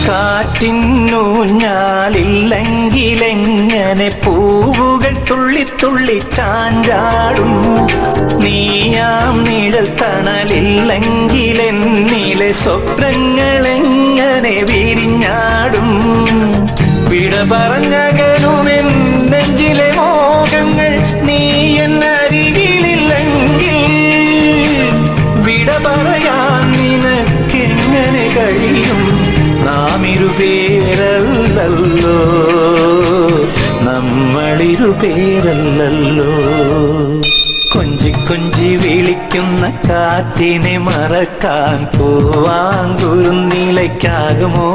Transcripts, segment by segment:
കാറ്റിന്നൂഞ്ഞാലില്ലെങ്കിലെങ്ങനെ പൂവുകൾ തുള്ളി തുള്ളി ചാഞ്ചാടും. നീയാം നിഴൽ തണലില്ലെങ്കിലെന്നിലെ സ്വപ്നങ്ങളെങ്ങനെ വിരിഞ്ഞാടും. വിട പറഞ്ഞകലുമെൻ നെഞ്ചിലെ മോഹങ്ങൾ നീ എന്നരികിലില്ലെങ്കിൽ വിട പറയാൻ നിനക്കെങ്ങനെ കഴിയും? നാം ഇരുപേരല്ലല്ലോ, നമ്മളിരുപേരല്ലല്ലോ. കൊഞ്ചി കൊഞ്ചി വിളിക്കുന്ന കാറ്റിനെ മറക്കാൻ പൂവാങ്കുരുന്നിലയ്ക്കാകുമോ?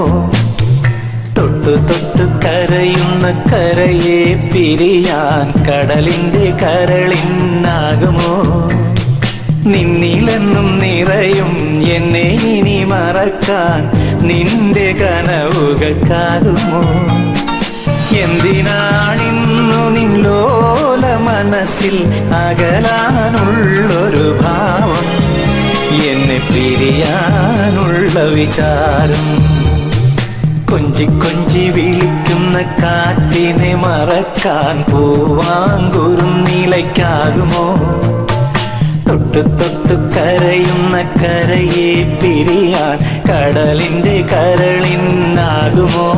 തൊട്ടു തൊട്ടു കരയുന്ന കരയെ പിരിയാൻ കടലിന്റെ കരളിനാകുമോ? നിന്നിലെന്നും നിറയും എന്നെ ഇനി മറക്കാൻ നിന്റെ കനവുകൾക്കാകുമോ? എന്തിനാണിന്നു നിന്നോല മനസ്സിൽ അകലാനുള്ളൊരു ഭാവം, എന്നെ പിരിയാനുള്ള വിചാരം? കൊഞ്ചി കൊഞ്ചി വിളിക്കുന്ന കാറ്റിനെ മറക്കാൻ പൂവാങ്കുരുന്നിലയ്ക്കാകുമോ? തൊട്ടു തൊട്ടു കരയുന്ന കരയെ പിരിയാൻ കടലിന്റെ കരളിനാകുമോ?